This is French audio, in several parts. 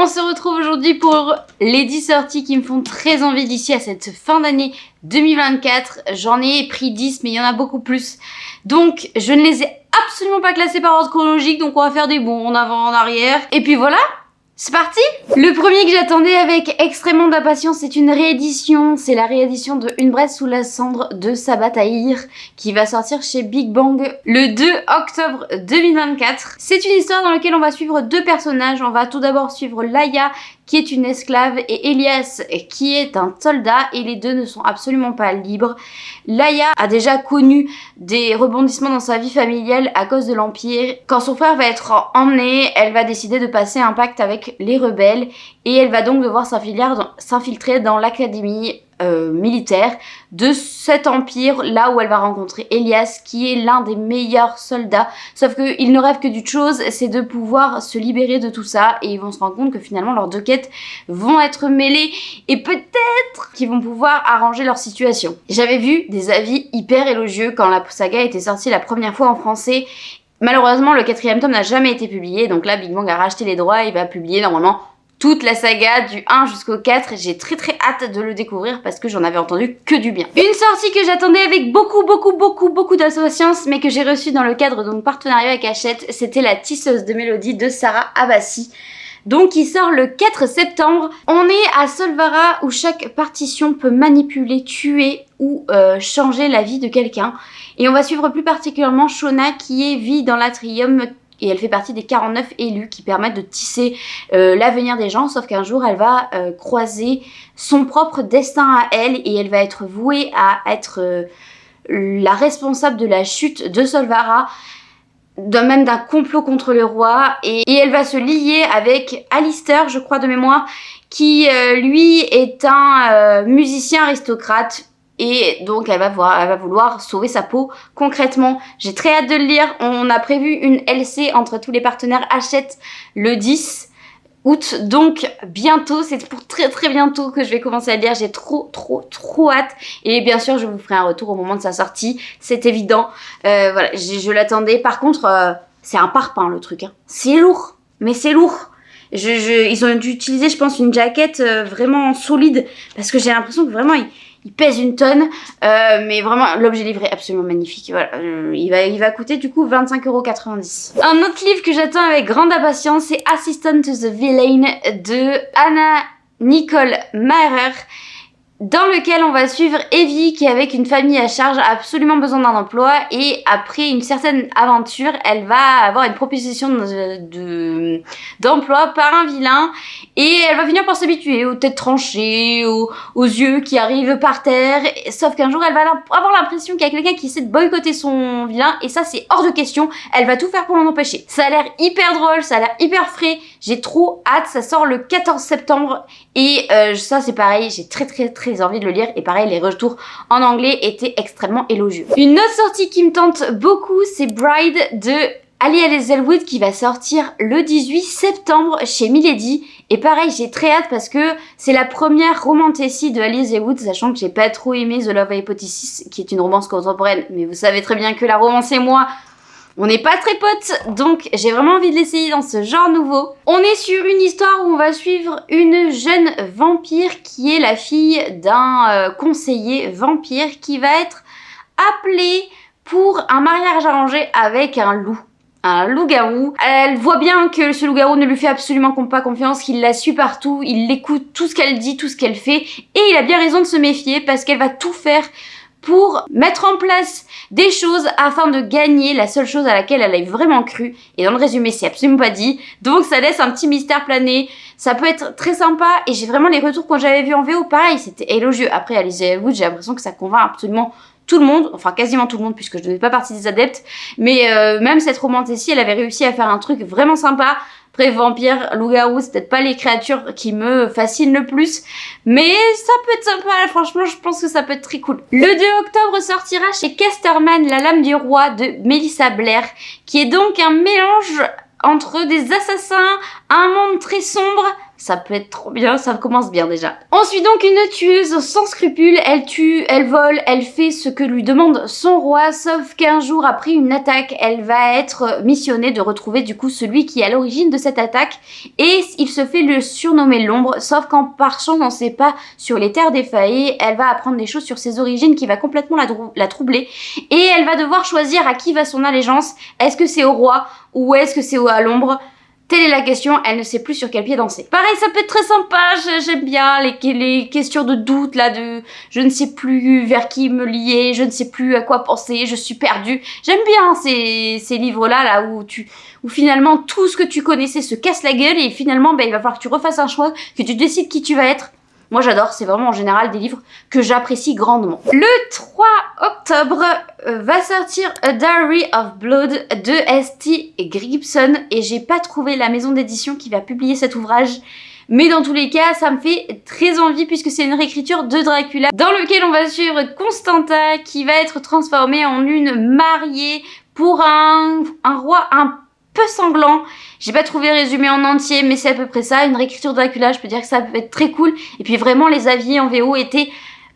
on se retrouve aujourd'hui pour les 10 sorties qui me font très envie d'ici à cette fin d'année 2024. J'en ai pris 10 mais il y en a beaucoup plus. Donc je ne les ai absolument pas classés par ordre chronologique, donc on va faire des bons en avant, en arrière. Et puis voilà, c'est parti! Le premier que j'attendais avec extrêmement d'impatience, c'est une réédition. C'est la réédition de Une braise sous la cendre de Sabaa Tahir qui va sortir chez Big Bang le 2 octobre 2024. C'est une histoire dans laquelle on va suivre deux personnages. On va tout d'abord suivre Laïa qui est une esclave et Elias qui est un soldat et les deux ne sont absolument pas libres. Laïa a déjà connu des rebondissements dans sa vie familiale à cause de l'Empire. Quand son frère va être emmené, elle va décider de passer un pacte avec les rebelles et elle va donc devoir s'infiltrer dans l'académie militaire de cet empire, là où elle va rencontrer Elias qui est l'un des meilleurs soldats, sauf qu'il ne rêve que d'une chose, c'est de pouvoir se libérer de tout ça, et ils vont se rendre compte que finalement leurs deux quêtes vont être mêlées et peut-être qu'ils vont pouvoir arranger leur situation. J'avais vu des avis hyper élogieux quand la saga était sortie la première fois en français. Malheureusement le 4e tome n'a jamais été publié, donc là Big Bang a racheté les droits et va publier normalement toute la saga du 1 jusqu'au 4, j'ai très hâte de le découvrir parce que j'en avais entendu que du bien. Une sortie que j'attendais avec beaucoup d'impatience mais que j'ai reçue dans le cadre de mon partenariat avec Hachette, c'était La Tisseuse de Mélodie de Sarah Abbasi. Donc il sort le 4 septembre. On est à Solvara où chaque partition peut manipuler, tuer ou changer la vie de quelqu'un. Et on va suivre plus particulièrement Shona qui vit dans l'Atrium et elle fait partie des 49 élus qui permettent de tisser l'avenir des gens, sauf qu'un jour elle va croiser son propre destin à elle et elle va être vouée à être la responsable de la chute de Solvara, même d'un complot contre le roi, et elle va se lier avec Alistair, je crois de mémoire, qui lui est un musicien aristocrate. Et donc elle va vouloir sauver sa peau concrètement. J'ai très hâte de le lire. On a prévu une LC entre tous les partenaires Hachette le 10 août. Donc bientôt, c'est pour très bientôt que je vais commencer à le lire. J'ai trop hâte. Et bien sûr, je vous ferai un retour au moment de sa sortie. C'est évident. Voilà, je l'attendais. Par contre, c'est un parpaing le truc. Hein. C'est lourd, mais c'est lourd. Ils ont dû utiliser, je pense, une jaquette vraiment solide. Parce que j'ai l'impression que vraiment... Il pèse une tonne, mais vraiment l'objet livré est absolument magnifique. Voilà, il va coûter du coup 25,90 €. Un autre livre que j'attends avec grande impatience, c'est Assistant to the Villain de Anna Nicole Meirer, dans lequel on va suivre Evie qui, avec une famille à charge, a absolument besoin d'un emploi et après une certaine aventure, elle va avoir une proposition d'emploi par un vilain et elle va finir par s'habituer aux têtes tranchées, aux yeux qui arrivent par terre, sauf qu'un jour elle va avoir l'impression qu'il y a quelqu'un qui essaie de boycotter son vilain et ça c'est hors de question, elle va tout faire pour l'en empêcher. Ça a l'air hyper drôle, ça a l'air hyper frais, j'ai trop hâte, ça sort le 14 septembre et ça c'est pareil, j'ai très envie de le lire et pareil les retours en anglais étaient extrêmement élogieux. Une autre sortie qui me tente beaucoup, c'est Bride de Ali Hazelwood qui va sortir le 18 septembre chez Milady et pareil j'ai très hâte parce que c'est la première romantécie de Ali Hazelwood, sachant que j'ai pas trop aimé The Love Hypothesis qui est une romance contemporaine, mais vous savez très bien que la romance et moi on n'est pas très potes, donc j'ai vraiment envie de l'essayer dans ce genre nouveau. On est sur une histoire où on va suivre une jeune vampire qui est la fille d'un conseiller vampire qui va être appelée pour un mariage arrangé avec un loup. Un loup-garou. Elle voit bien que ce loup-garou ne lui fait absolument pas confiance, qu'il la suit partout, il l'écoute, tout ce qu'elle dit, tout ce qu'elle fait, et il a bien raison de se méfier parce qu'elle va tout faire pour mettre en place des choses afin de gagner la seule chose à laquelle elle a vraiment cru. Et dans le résumé, c'est absolument pas dit. Donc ça laisse un petit mystère planer. Ça peut être très sympa. Et j'ai vraiment les retours quand j'avais vu en VO. Pareil, c'était élogieux. Après, Alice Wood, j'ai l'impression que ça convainc absolument tout le monde. Enfin, quasiment tout le monde, puisque je ne fais pas partie des adeptes. Mais même cette romantécie, elle avait réussi à faire un truc vraiment sympa. Après, vampire, loup-garou, c'est peut-être pas les créatures qui me fascinent le plus, mais ça peut être sympa, franchement, je pense que ça peut être très cool. Le 2 octobre sortira chez Casterman La Lame du Roi de Melissa Blair, qui est donc un mélange entre des assassins, un monde très sombre, Ça peut être trop bien, ça commence bien déjà. On suit donc une tueuse sans scrupules, elle tue, elle vole, elle fait ce que lui demande son roi, sauf qu'un jour après une attaque, elle va être missionnée de retrouver du coup celui qui est à l'origine de cette attaque et il se fait le surnommer l'ombre, sauf qu'en marchant dans ses pas sur les terres des Fae, elle va apprendre des choses sur ses origines qui va complètement la troubler et elle va devoir choisir à qui va son allégeance, est-ce que c'est au roi ou est-ce que c'est à l'ombre? Telle est la question, elle ne sait plus sur quel pied danser. Pareil, ça peut être très sympa, j'aime bien les questions de doute, là, de je ne sais plus vers qui me lier, je ne sais plus à quoi penser, je suis perdue. J'aime bien ces livres-là, là, où finalement tout ce que tu connaissais se casse la gueule et finalement, il va falloir que tu refasses un choix, que tu décides qui tu vas être. Moi j'adore, c'est vraiment en général des livres que j'apprécie grandement. Le 3 octobre va sortir A Diary of Blood de S.T. Gibson et j'ai pas trouvé la maison d'édition qui va publier cet ouvrage. Mais dans tous les cas, ça me fait très envie puisque c'est une réécriture de Dracula dans lequel on va suivre Constanta qui va être transformée en une mariée pour un roi un peu sanglant. J'ai pas trouvé résumé en entier, mais c'est à peu près ça. Une réécriture de Dracula, je peux dire que ça peut être très cool. Et puis vraiment, les avis en VO étaient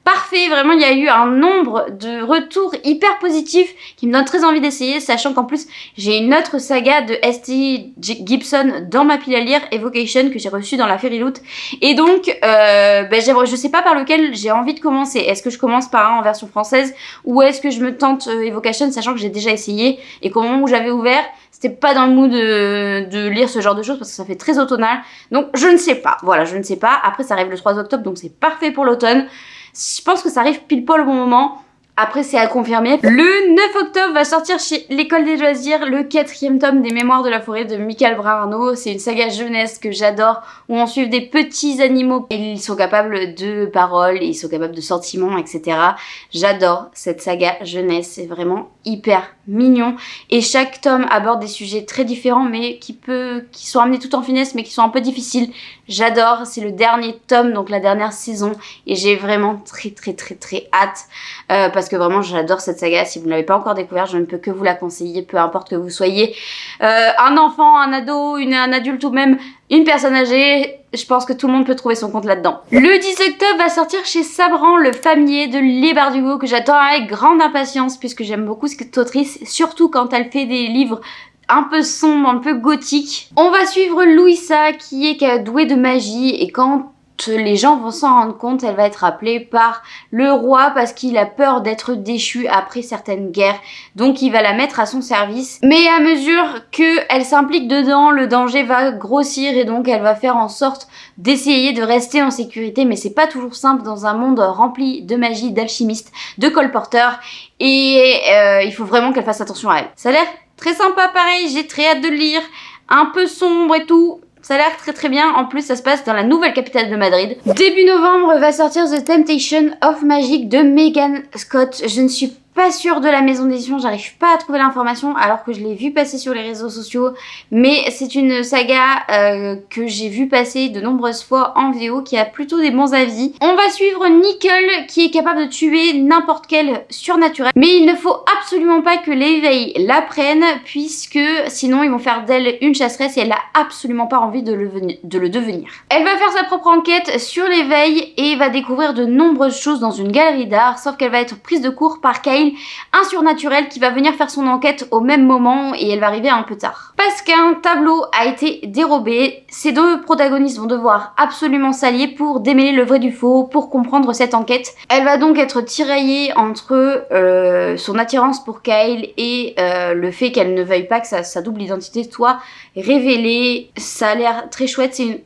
parfaits. Vraiment, il y a eu un nombre de retours hyper positifs qui me donnent très envie d'essayer, sachant qu'en plus, j'ai une autre saga de S.T. Gibson dans ma pile à lire, Evocation, que j'ai reçue dans la Fairy Loot. Et donc, je sais pas par lequel j'ai envie de commencer. Est-ce que je commence par un en version française ou est-ce que je me tente Evocation, sachant que j'ai déjà essayé et qu'au moment où j'avais ouvert, c'était pas dans le mood de lire ce genre de choses parce que ça fait très automnal. Donc je ne sais pas. Voilà, je ne sais pas. Après ça arrive le 3 octobre donc c'est parfait pour l'automne. Je pense que ça arrive pile poil au bon moment. Après c'est à confirmer. Le 9 octobre va sortir chez l'École des loisirs le 4e tome des Mémoires de la forêt de Michael Brun-Arnaud. C'est une saga jeunesse que j'adore où on suit des petits animaux. Ils sont capables de paroles, ils sont capables de sentiments, etc. J'adore cette saga jeunesse, c'est vraiment hyper mignon. Et chaque tome aborde des sujets très différents mais qui sont amenés tout en finesse mais qui sont un peu difficiles. J'adore, c'est le dernier tome, donc la dernière saison et j'ai vraiment très hâte parce que vraiment j'adore cette saga. Si vous ne l'avez pas encore découvert, je ne peux que vous la conseiller, peu importe que vous soyez un enfant, un ado, un adulte ou même une personne âgée. Je pense que tout le monde peut trouver son compte là-dedans. Le 10 octobre va sortir chez Sabran le Famier de Lé Bardugo que j'attends avec grande impatience puisque j'aime beaucoup cette autrice, surtout quand elle fait des livres un peu sombre, un peu gothique. On va suivre Louisa qui est douée de magie et quand les gens vont s'en rendre compte, elle va être appelée par le roi parce qu'il a peur d'être déchu après certaines guerres. Donc il va la mettre à son service. Mais à mesure qu'elle s'implique dedans, le danger va grossir et donc elle va faire en sorte d'essayer de rester en sécurité. Mais c'est pas toujours simple dans un monde rempli de magie, d'alchimistes, de colporteurs. Et il faut vraiment qu'elle fasse attention à elle. Ça a l'air très sympa pareil, j'ai très hâte de le lire. Un peu sombre et tout. Ça a l'air très bien, en plus ça se passe dans la nouvelle capitale de Madrid. Début novembre va sortir The Temptation of Magic de Megan Scott. Je ne suis pas sûre de la maison d'édition, j'arrive pas à trouver l'information alors que je l'ai vu passer sur les réseaux sociaux. Mais c'est une saga que j'ai vu passer de nombreuses fois en VO qui a plutôt des bons avis. On va suivre Nicole qui est capable de tuer n'importe quel surnaturel. Mais il ne faut absolument pas que l'éveil la prenne puisque sinon ils vont faire d'elle une chasseresse et elle n'a absolument pas envie de le devenir. Elle va faire sa propre enquête sur l'éveil et va découvrir de nombreuses choses dans une galerie d'art, sauf qu'elle va être prise de court par Kyle, un surnaturel qui va venir faire son enquête au même moment et elle va arriver un peu tard. Parce qu'un tableau a été dérobé, ces deux protagonistes vont devoir absolument s'allier pour démêler le vrai du faux, pour comprendre cette enquête. Elle va donc être tiraillée entre son attirance pour Kyle et le fait qu'elle ne veuille pas que sa double identité soit révélée. Ça a l'air très chouette, c'est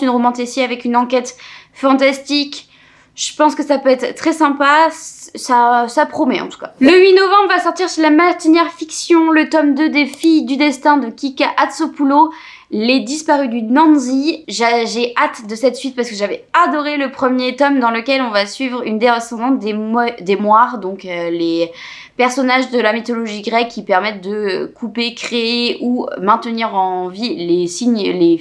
une romantécie avec une enquête fantastique. Je pense que ça peut être très sympa, ça promet en tout cas. Le 8 novembre va sortir chez la Martinière Fiction le tome 2 des Filles du Destin de Kika Hatsopoulou, Les Disparus du Nanzi. J'ai hâte de cette suite parce que j'avais adoré le premier tome dans lequel on va suivre une descendante des Moires, donc les personnages de la mythologie grecque qui permettent de couper, créer ou maintenir en vie les signes, les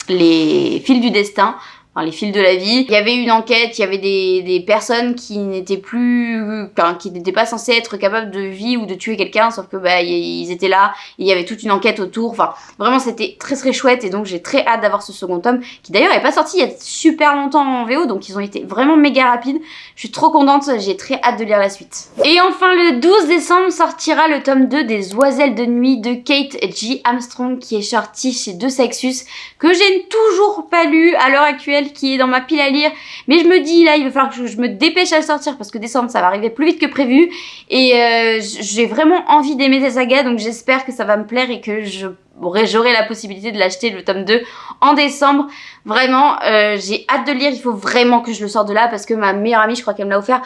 fils du destin. enfin, les fils de la vie. Il y avait une enquête, il y avait des personnes qui n'étaient plus, enfin, qui n'étaient pas censées être capables de vivre ou de tuer quelqu'un, sauf que bah ils étaient là, et il y avait toute une enquête autour. Enfin, vraiment c'était très très chouette et donc j'ai très hâte d'avoir ce second tome qui d'ailleurs n'est pas sorti il y a super longtemps en VO, donc ils ont été vraiment méga rapides. Je suis trop contente, j'ai très hâte de lire la suite. Et enfin le 12 décembre sortira le tome 2 des Oiselles de nuit de Kate J. Armstrong qui est sorti chez De Sexus, que j'ai toujours pas lu à l'heure actuelle, qui est dans ma pile à lire, mais je me dis là il va falloir que je me dépêche à le sortir parce que décembre ça va arriver plus vite que prévu et j'ai vraiment envie d'aimer cette saga, donc j'espère que ça va me plaire et que j'aurai la possibilité de l'acheter le tome 2 en décembre. Vraiment j'ai hâte de lire, il faut vraiment que je le sorte de là parce que ma meilleure amie je crois qu'elle me l'a offert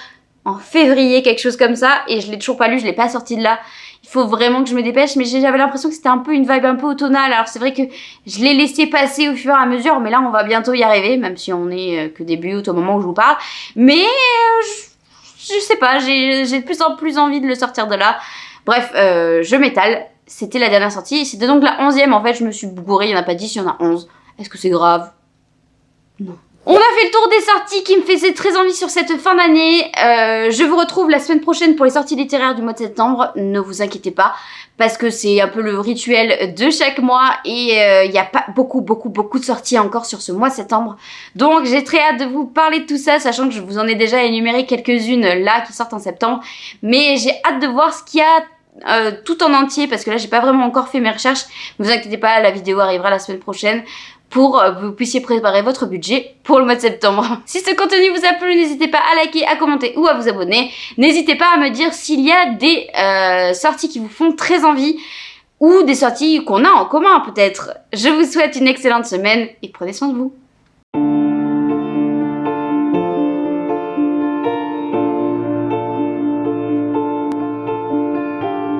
en février, quelque chose comme ça, et je l'ai toujours pas lu, je l'ai pas sorti de là. Il faut vraiment que je me dépêche, mais j'avais l'impression que c'était un peu une vibe un peu automnale. Alors c'est vrai que je l'ai laissé passer au fur et à mesure, mais là on va bientôt y arriver, même si on est que début août au moment où je vous parle. Mais je sais pas, j'ai de plus en plus envie de le sortir de là. Bref, je m'étale. C'était la dernière sortie, c'était donc la 11e en fait, je me suis gourée, il n'y en a pas 10, il y en a 11. Est-ce que c'est grave? Non. On a fait le tour des sorties qui me faisaient très envie sur cette fin d'année. Je vous retrouve la semaine prochaine pour les sorties littéraires du mois de septembre. Ne vous inquiétez pas, parce que c'est un peu le rituel de chaque mois et il n'y a pas beaucoup de sorties encore sur ce mois de septembre. Donc j'ai très hâte de vous parler de tout ça, sachant que je vous en ai déjà énuméré quelques-unes là qui sortent en septembre. Mais j'ai hâte de voir ce qu'il y a tout en entier, parce que là j'ai pas vraiment encore fait mes recherches. Ne vous inquiétez pas, la vidéo arrivera la semaine prochaine pour que vous puissiez préparer votre budget pour le mois de septembre. Si ce contenu vous a plu, n'hésitez pas à liker, à commenter ou à vous abonner. N'hésitez pas à me dire s'il y a des sorties qui vous font très envie ou des sorties qu'on a en commun peut-être. Je vous souhaite une excellente semaine et prenez soin de vous.